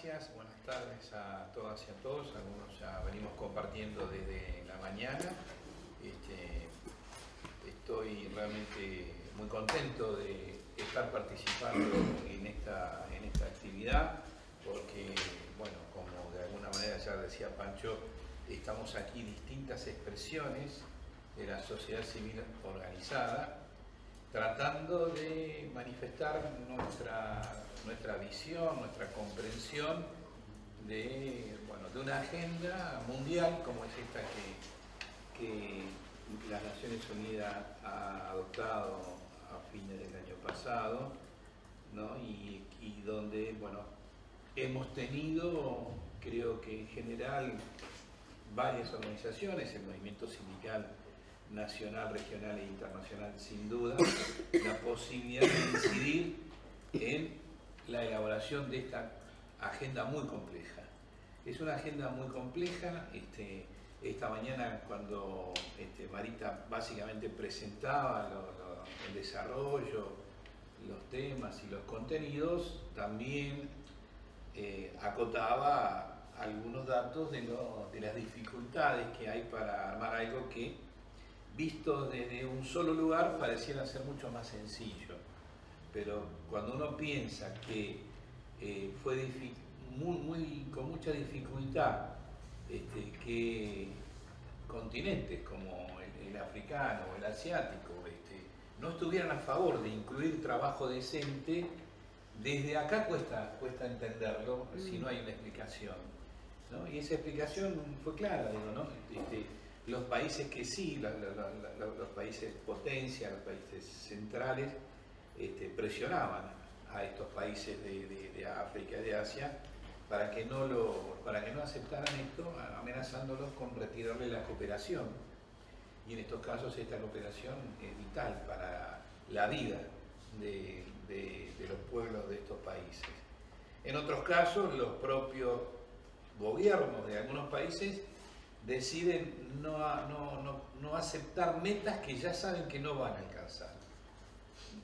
gracias, buenas tardes a todas y a todos. Algunos ya venimos compartiendo desde la mañana. Estoy realmente muy contento de estar participando en esta actividad porque, bueno, como de alguna manera ya decía Pancho, estamos aquí distintas expresiones de la sociedad civil organizada tratando de manifestar nuestra visión, nuestra comprensión de una agenda mundial como es esta que las Naciones Unidas ha adoptado a fines del año pasado, ¿no? y donde hemos tenido, creo que en general, varias organizaciones, el movimiento sindical nacional, regional e internacional, sin duda, la posibilidad de incidir en la elaboración de esta agenda muy compleja. Es una agenda muy compleja. Esta mañana, cuando Marita básicamente presentaba el desarrollo, los temas y los contenidos, también acotaba algunos datos de las dificultades que hay para armar algo que, visto desde un solo lugar, pareciera ser mucho más sencillo. Pero cuando uno piensa que fue con mucha dificultad que continentes como el africano o el asiático no estuvieran a favor de incluir trabajo decente, desde acá cuesta entenderlo si no hay una explicación, ¿no? Y esa explicación fue clara, digo, ¿no? Los países que sí, los países potencia, los países centrales, presionaban a estos países de África y de Asia para que no aceptaran esto, amenazándolos con retirarle la cooperación. Y en estos casos esta cooperación es vital para la vida de los pueblos de estos países. En otros casos, los propios gobiernos de algunos países deciden no aceptar metas que ya saben que no van a alcanzar.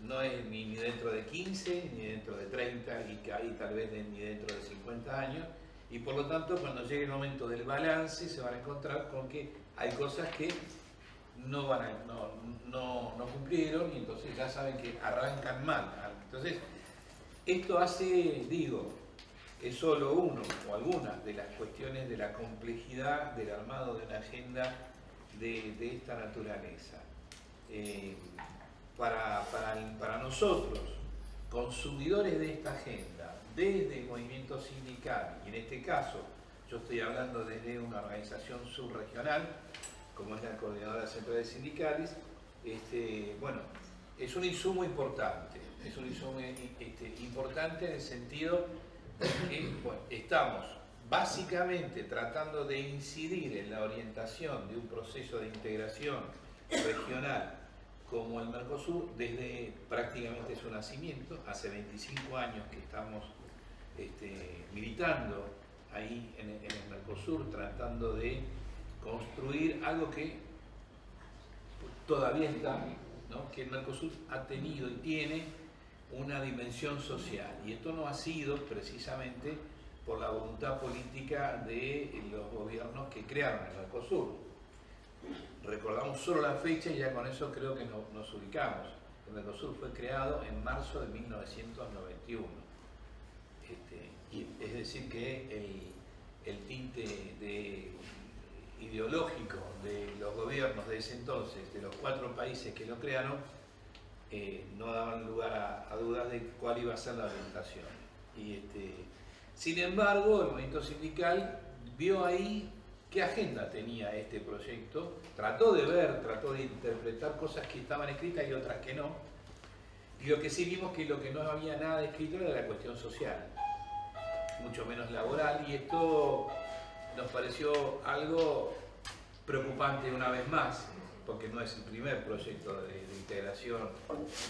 No es ni dentro de 15, ni dentro de 30, y que hay tal vez ni dentro de 50 años, y por lo tanto cuando llegue el momento del balance se van a encontrar con que hay cosas que no cumplieron, y entonces ya saben que arrancan mal. Entonces, esto hace, es solo uno o algunas de las cuestiones de la complejidad del armado de una agenda de esta naturaleza. Para nosotros, consumidores de esta agenda, desde el movimiento sindical, y en este caso yo estoy hablando desde una organización subregional, como es la Coordinadora Central de Sindicales, es un insumo importante. Es un insumo importante en el sentido de que estamos básicamente tratando de incidir en la orientación de un proceso de integración regional como el Mercosur desde prácticamente su nacimiento. Hace 25 años que estamos militando ahí en el Mercosur, tratando de construir algo que todavía está, ¿no? Que el Mercosur ha tenido y tiene una dimensión social, y esto no ha sido precisamente por la voluntad política de los gobiernos que crearon el Mercosur. Recordamos solo la fecha y ya con eso creo que nos ubicamos. El Mercosur fue creado en marzo de 1991. Y es decir que el tinte ideológico de los gobiernos de ese entonces, de los 4 países que lo crearon, no daban lugar a dudas de cuál iba a ser la orientación. Sin embargo, el movimiento sindical vio ahí qué agenda tenía este proyecto, trató de interpretar cosas que estaban escritas y otras que no, y lo que sí vimos que lo que no había nada escrito era la cuestión social, mucho menos laboral, y esto nos pareció algo preocupante una vez más, porque no es el primer proyecto de integración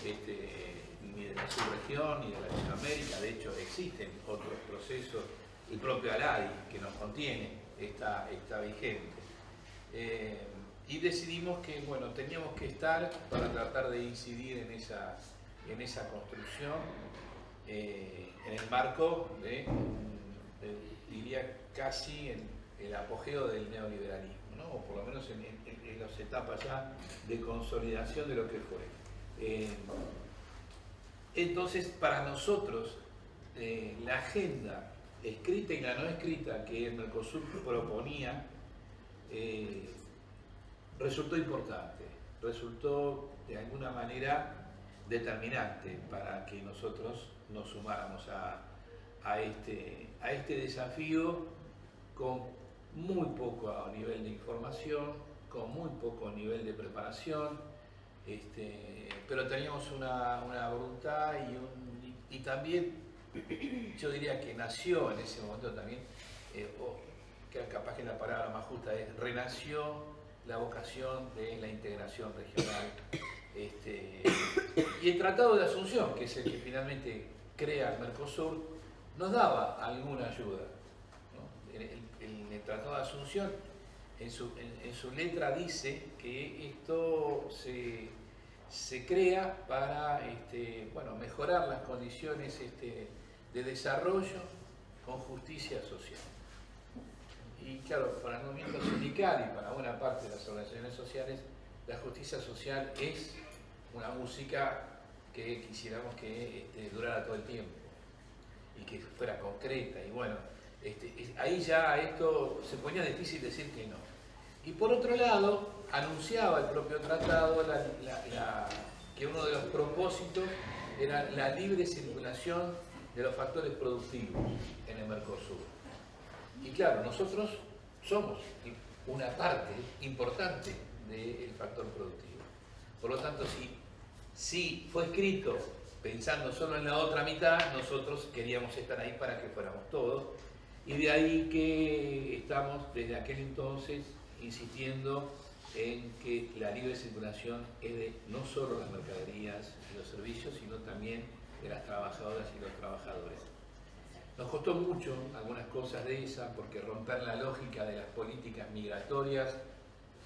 ni de la subregión ni de Latinoamérica. De hecho, existen otros procesos, el propio ALADI que nos contiene está vigente. Y decidimos que teníamos que estar para tratar de incidir en esa construcción en el marco de diría casi en el apogeo del neoliberalismo, ¿no? O por lo menos en las etapas ya de consolidación de lo que fue. Entonces, para nosotros, la agenda escrita y la no escrita que el Mercosur proponía resultó importante, resultó de alguna manera determinante para que nosotros nos sumáramos a este desafío con muy poco nivel de información, con muy poco nivel de preparación, pero teníamos una voluntad y también yo diría que nació en ese momento también, que capaz que la palabra más justa es, renació la vocación de la integración regional. Y el Tratado de Asunción, que es el que finalmente crea el Mercosur, nos daba alguna ayuda, ¿no? El Tratado de Asunción, en su letra dice que esto se crea para bueno, mejorar las condiciones de desarrollo con justicia social. Y claro, para el movimiento sindical y para buena parte de las organizaciones sociales, la justicia social es una música que quisiéramos que durara todo el tiempo y que fuera concreta. Y bueno, ahí ya esto se ponía difícil decir que no. Y por otro lado, anunciaba el propio tratado que uno de los propósitos era la libre circulación de los factores productivos en el Mercosur. Y claro, nosotros somos una parte importante del factor productivo. Por lo tanto, si fue escrito pensando solo en la otra mitad, nosotros queríamos estar ahí para que fuéramos todos. Y de ahí que estamos desde aquel entonces insistiendo en que la libre circulación es de no solo las mercaderías y los servicios, sino también de las trabajadoras y los trabajadores. Nos costó mucho algunas cosas de esas, porque romper la lógica de las políticas migratorias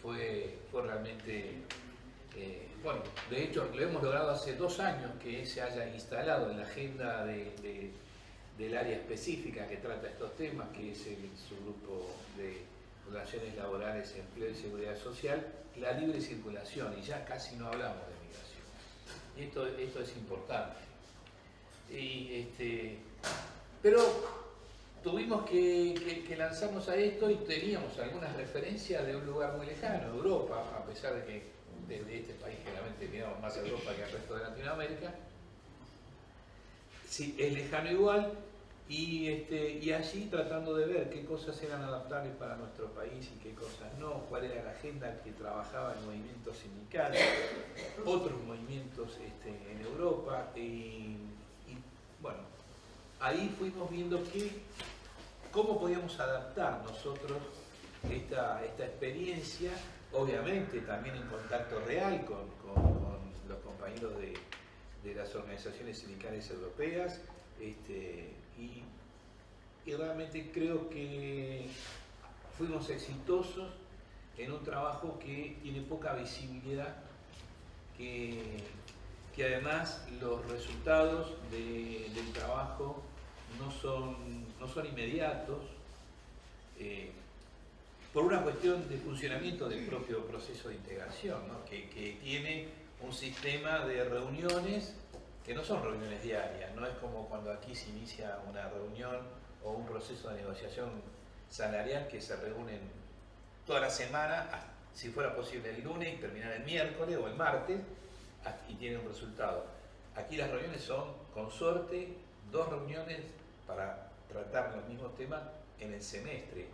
fue realmente, bueno, de hecho lo hemos logrado hace 2 años que se haya instalado en la agenda del área específica que trata estos temas, que es el subgrupo de relaciones laborales, empleo y seguridad social, la libre circulación, y ya casi no hablamos de migración. Y esto es importante. Pero tuvimos que lanzarnos a esto y teníamos algunas referencias de un lugar muy lejano, Europa, a pesar de que desde este país generalmente miramos más a Europa que al resto de Latinoamérica. Sí, es lejano igual, y allí tratando de ver qué cosas eran adaptables para nuestro país y qué cosas no, cuál era la agenda que trabajaba el movimiento sindical, otros movimientos en Europa, y bueno, ahí fuimos viendo cómo podíamos adaptar nosotros esta experiencia, obviamente también en contacto real con los compañeros de las organizaciones sindicales europeas, y realmente creo que fuimos exitosos en un trabajo que tiene poca visibilidad, que además los resultados del trabajo no son inmediatos, por una cuestión de funcionamiento del propio proceso de integración, ¿no? que tiene un sistema de reuniones que no son reuniones diarias, no es como cuando aquí se inicia una reunión o un proceso de negociación salarial que se reúnen toda la semana, si fuera posible el lunes y terminar el miércoles o el martes, y tiene un resultado. Aquí las reuniones son, con suerte, 2 reuniones para tratar los mismos temas en el semestre,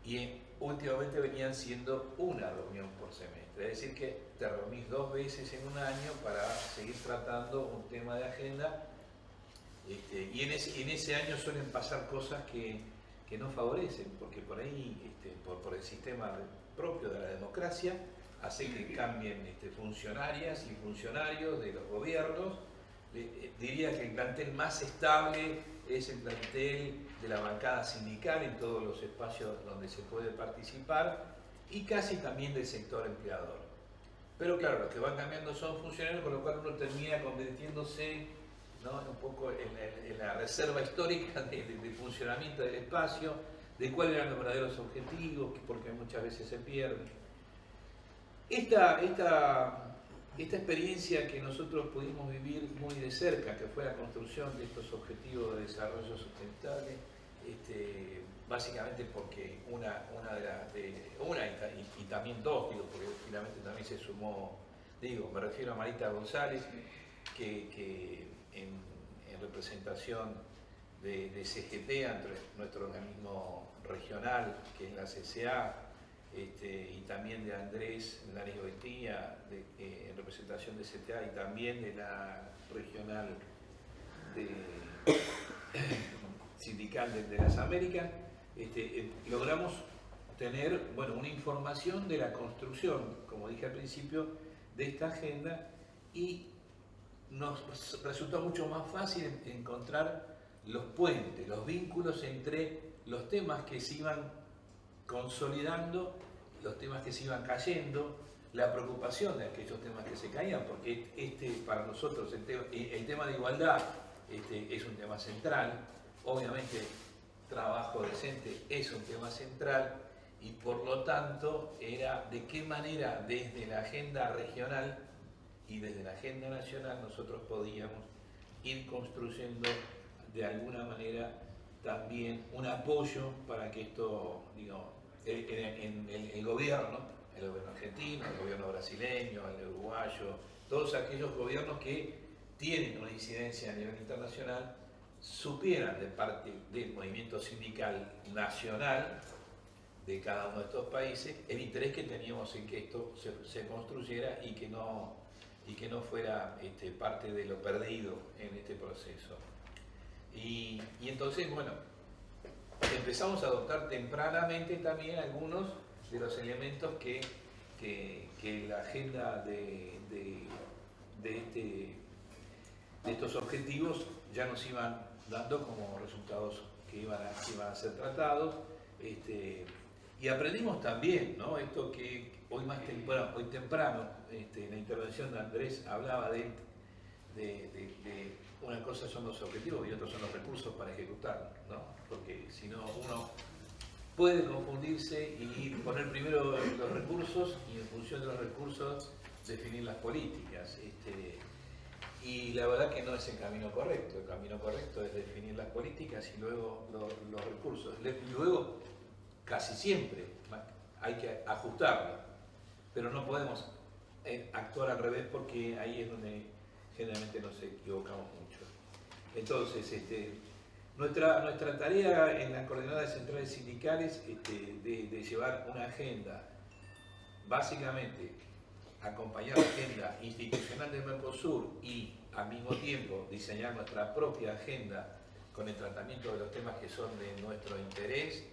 y últimamente venían siendo una reunión por semestre, es decir que te reunís 2 veces en un año para seguir tratando un tema de agenda, y en ese año suelen pasar cosas que no favorecen, porque por ahí, por el sistema propio de la democracia, hace que cambien funcionarias y funcionarios de los gobiernos. Diría que el plantel más estable es el plantel de la bancada sindical en todos los espacios donde se puede participar, y casi también del sector empleador. Pero claro, los que van cambiando son funcionarios, con lo cual uno termina convirtiéndose ¿no? Un poco en la reserva histórica de funcionamiento del espacio, de cuáles eran los verdaderos objetivos, porque muchas veces se pierden. Esta experiencia que nosotros pudimos vivir muy de cerca, que fue la construcción de estos objetivos de desarrollo sustentable, básicamente porque y también dos, digo, porque finalmente también se sumó, digo, me refiero a Marita González, que en representación de CGT, nuestro organismo regional, que es la CCA, y también de Andrés Lares Goitía, en representación de CTA, y también de la regional sindical de las Américas, logramos tener, bueno, una información de la construcción, como dije al principio, de esta agenda, y nos resultó mucho más fácil encontrar los puentes, los vínculos entre los temas que se iban consolidando, los temas que se iban cayendo, la preocupación de aquellos temas que se caían, porque para nosotros el tema de igualdad es un tema central, obviamente trabajo decente es un tema central, y por lo tanto era de qué manera desde la agenda regional y desde la agenda nacional nosotros podíamos ir construyendo de alguna manera también un apoyo para que esto, digo, en el gobierno argentino, el gobierno brasileño, el uruguayo, todos aquellos gobiernos que tienen una incidencia a nivel internacional, supieran de parte del movimiento sindical nacional de cada uno de estos países el interés que teníamos en que esto se construyera y que no fuera parte de lo perdido en este proceso. Y entonces, bueno, empezamos a adoptar tempranamente también algunos de los elementos que la agenda de estos objetivos ya nos iban dando como resultados que iban a ser tratados. Y aprendimos también, ¿no? Esto que hoy temprano, en la intervención de Andrés hablaba de una cosa son los objetivos y otros son los recursos para ejecutarlos, ¿no? Porque si no, uno puede confundirse y poner primero los recursos y en función de los recursos definir las políticas. Y la verdad que no es el camino correcto. El camino correcto es definir las políticas y luego los recursos. Y luego, casi siempre, hay que ajustarlo. Pero no podemos actuar al revés, porque ahí es donde generalmente nos equivocamos mucho. Entonces, nuestra tarea en las coordenadas centrales sindicales de llevar una agenda, básicamente acompañar la agenda institucional del Mercosur y al mismo tiempo diseñar nuestra propia agenda con el tratamiento de los temas que son de nuestro interés,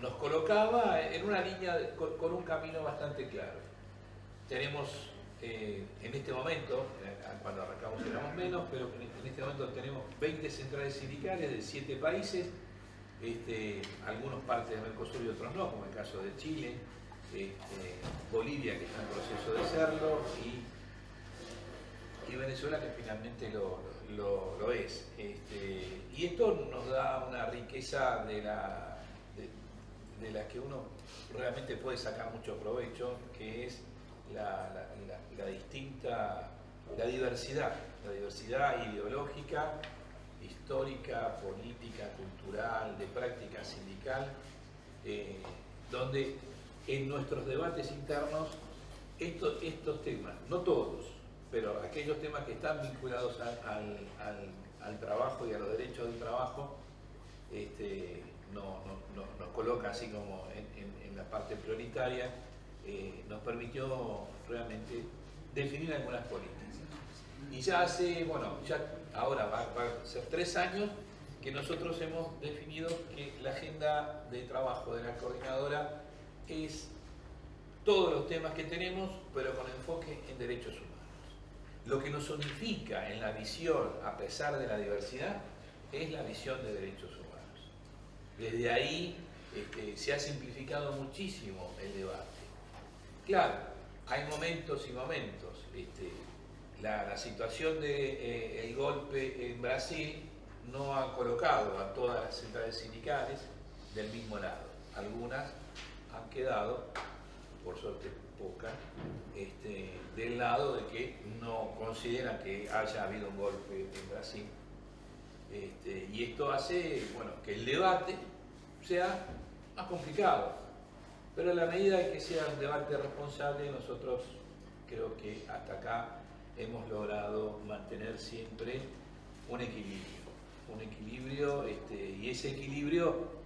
nos colocaba en una línea con un camino bastante claro. Tenemos en este momento, cuando arrancamos éramos menos, pero en este momento tenemos 20 centrales sindicales de 7 países, algunos partes del Mercosur y otros no, como el caso de Chile, Bolivia, que está en proceso de serlo, y Venezuela, que finalmente lo es. Y esto nos da una riqueza de la que uno realmente puede sacar mucho provecho, que es la diversidad ideológica, histórica, política, cultural, de práctica sindical, donde en nuestros debates internos estos temas, no todos, pero aquellos temas que están vinculados al trabajo y a los derechos del trabajo, nos coloca así como en la parte prioritaria, nos permitió realmente definir algunas políticas. Y ya ahora va a ser 3 años que nosotros hemos definido que la agenda de trabajo de la coordinadora es todos los temas que tenemos, pero con enfoque en derechos humanos. Lo que nos unifica en la visión, a pesar de la diversidad, es la visión de derechos humanos. Desde ahí se ha simplificado muchísimo el debate. Claro, hay momentos y momentos, la situación del golpe en Brasil no ha colocado a todas las centrales sindicales del mismo lado. Algunas han quedado, por suerte pocas, del lado de que no consideran que haya habido un golpe en Brasil. Y esto hace, bueno, que el debate sea más complicado. Pero en la medida en que sea un debate responsable, nosotros creo que hasta acá hemos logrado mantener siempre un equilibrio. Y ese equilibrio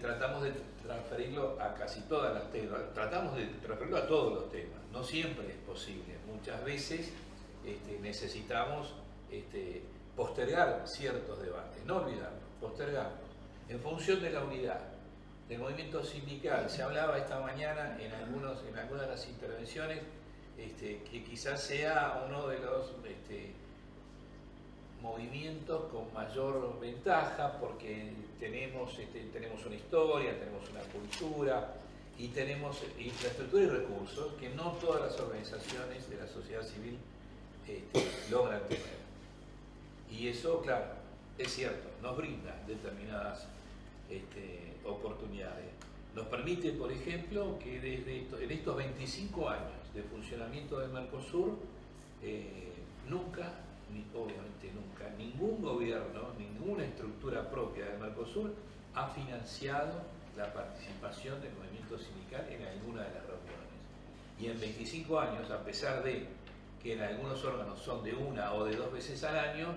tratamos de transferirlo a casi todas las temas, tratamos de transferirlo a todos los temas. No siempre es posible. Muchas veces necesitamos postergar ciertos debates, no olvidarlos, postergarlos, en función de la unidad del movimiento sindical. Se hablaba esta mañana en algunas de las intervenciones que quizás sea uno de los movimientos con mayor ventaja porque tenemos una historia, tenemos una cultura y tenemos infraestructura y recursos que no todas las organizaciones de la sociedad civil logran tener. Y eso, claro, es cierto, nos brinda determinadas oportunidades. Nos permite, por ejemplo, que en estos 25 años de funcionamiento del Mercosur, obviamente nunca, ningún gobierno, ninguna estructura propia del Mercosur ha financiado la participación del movimiento sindical en alguna de las reuniones. Y en 25 años, a pesar de que en algunos órganos son de una o de 2 veces al año,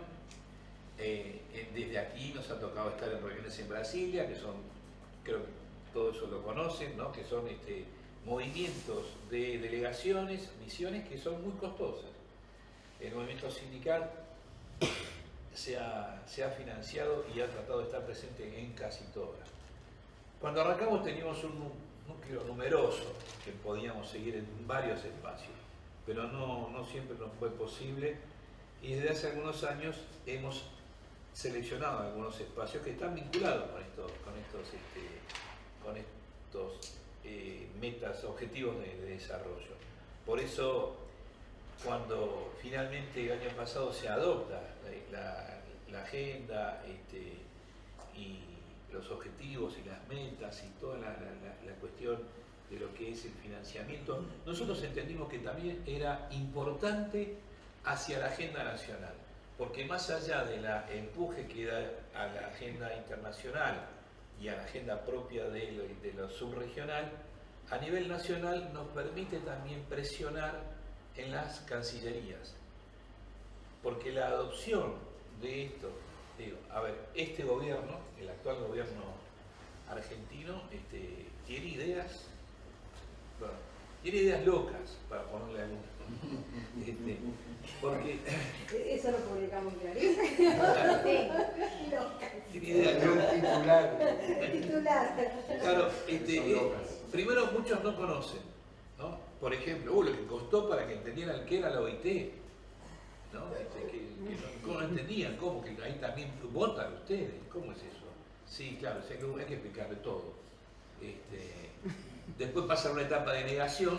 desde aquí nos ha tocado estar en reuniones en Brasilia, que son, creo que todo eso lo conocen, ¿no? Que son movimientos de delegaciones, misiones que son muy costosas. El movimiento sindical se ha financiado y ha tratado de estar presente en casi todas. Cuando arrancamos teníamos un núcleo numeroso que podíamos seguir en varios espacios, pero no siempre nos fue posible y desde hace algunos años hemos seleccionado algunos espacios que están vinculados con estos metas, objetivos de desarrollo. Por eso, cuando finalmente el año pasado se adopta la agenda y los objetivos y las metas y toda la cuestión de lo que es el financiamiento, nosotros entendimos que también era importante hacia la agenda nacional, porque más allá del empuje que da a la agenda internacional y a la agenda propia de lo subregional, a nivel nacional nos permite también presionar en las cancillerías, porque la adopción de esto, este gobierno, el actual gobierno argentino, tiene ideas locas, para ponerle algunas. Porque eso lo publicamos en tiene ideas locas. Titular. Claro, primero muchos no conocen, ¿no? Por ejemplo, lo que costó para que entendieran qué era la OIT, ¿no? Que no entendían, ¿cómo? Que ahí también votan ustedes, ¿cómo es eso? Sí, claro, hay que explicarle todo. Después pasa una etapa de negación,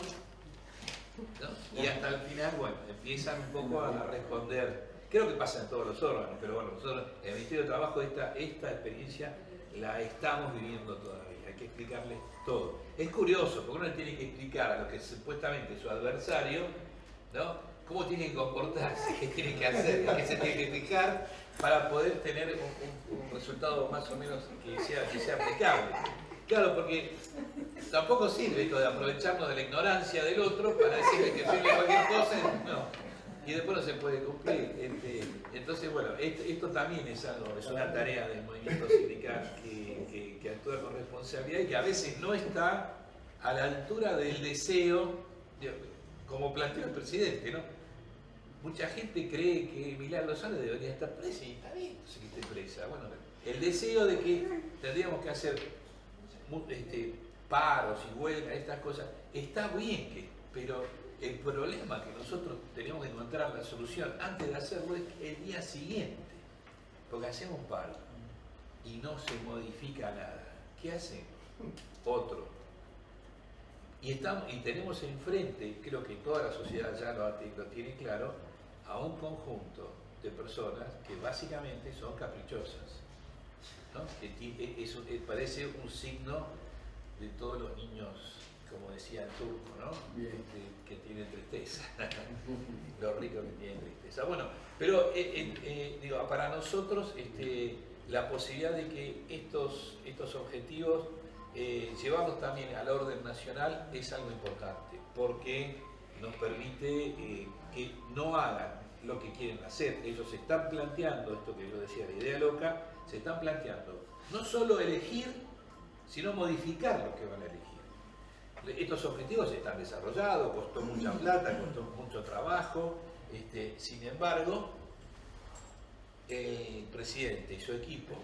¿no? Y hasta el final, bueno, empiezan un poco a responder. Creo que pasa en todos los órganos, pero bueno, nosotros en el Ministerio de Trabajo esta experiencia la estamos viviendo todavía. Hay que explicarles todo. Es curioso, porque uno le tiene que explicar a lo que supuestamente es su adversario, ¿no? Cómo tiene que comportarse, qué tiene que hacer, qué se tiene que fijar para poder tener un resultado más o menos que sea aplicable. Claro, porque tampoco sirve esto de aprovecharnos de la ignorancia del otro para decirle que sirve cualquier cosa, no. Y después no se puede cumplir. Entonces, bueno, esto también es una tarea del movimiento sindical que actúa con responsabilidad y que a veces no está a la altura del deseo, como planteó el presidente, ¿no? Mucha gente cree que Milagro Lozano debería estar presa y está bien que esté presa. Bueno, el deseo de que tendríamos que hacer paros y huelgas, estas cosas, está bien, pero el problema que nosotros tenemos que encontrar la solución antes de hacerlo es el día siguiente, porque hacemos paro y no se modifica nada. ¿Qué hacemos? Otro. Y tenemos enfrente, creo que toda la sociedad ya lo tiene claro, a un conjunto de personas que básicamente son caprichosas, ¿no? Eso parece un signo de todos los niños, como decía el turco, ¿no? Que tienen tristeza, los ricos que tienen tristeza. Bueno, pero digo, para nosotros la posibilidad de que estos objetivos llevarlos también al orden nacional es algo importante, porque nos permite que no hagan lo que quieren hacer. Ellos se están planteando, esto que yo decía, la idea loca, se están planteando no solo elegir, sino modificar lo que van a elegir. Estos objetivos están desarrollados, costó mucha plata, costó mucho trabajo, sin embargo, el presidente y su equipo,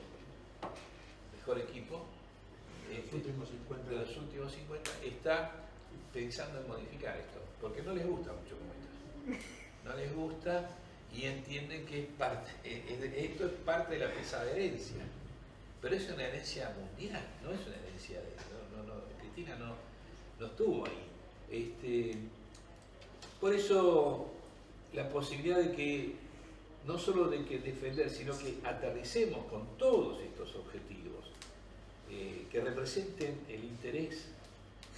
mejor equipo, de los últimos 50, está pensando en modificar esto, porque no les gusta mucho como está. No les gusta y entienden que esto es parte de la pesada herencia, pero es una herencia mundial, no es una herencia de... Cristina no estuvo ahí. Por eso la posibilidad de que, no solo de que defender, sino que aterricemos con todos estos objetivos, que representen el interés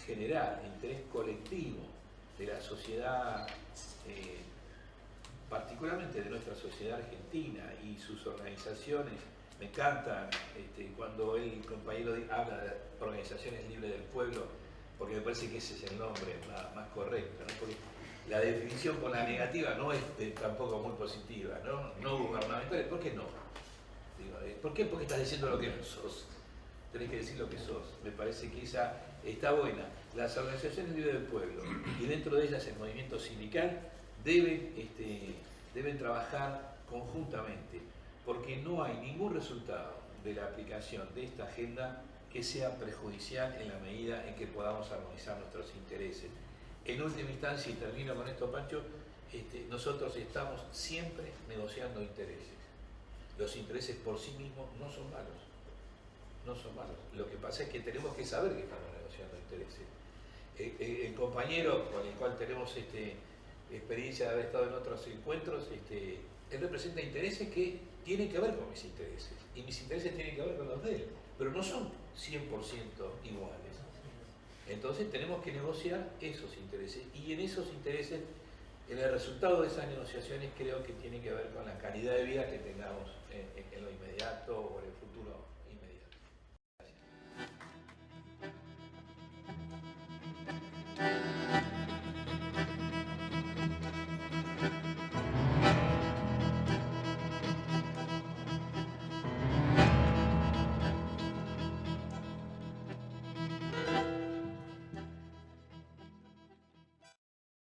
general, el interés colectivo de la sociedad, particularmente de nuestra sociedad argentina y sus organizaciones. Me encanta cuando el compañero habla de organizaciones libres del pueblo, porque me parece que ese es el nombre más correcto, ¿no? Porque la definición con la negativa no es tampoco muy positiva, ¿no? No gubernamentales, ¿por qué no? Digo, ¿por qué? Porque estás diciendo lo que no sos. Tenés que decir lo que sos. Me parece que esa está buena. Las organizaciones libres del pueblo, y dentro de ellas el movimiento sindical, deben trabajar conjuntamente, porque no hay ningún resultado de la aplicación de esta agenda que sea perjudicial en la medida en que podamos armonizar nuestros intereses. En última instancia, y termino con esto, Pancho, nosotros estamos siempre negociando intereses. Los intereses por sí mismos no son malos. No son malos. Lo que pasa es que tenemos que saber que estamos negociando intereses. El compañero con el cual tenemos experiencia de haber estado en otros encuentros, él representa intereses que tienen que ver con mis intereses, y mis intereses tienen que ver con los de él, pero no son 100% iguales. Entonces tenemos que negociar esos intereses, y en esos intereses, en el resultado de esas negociaciones, creo que tiene que ver con la calidad de vida que tengamos en lo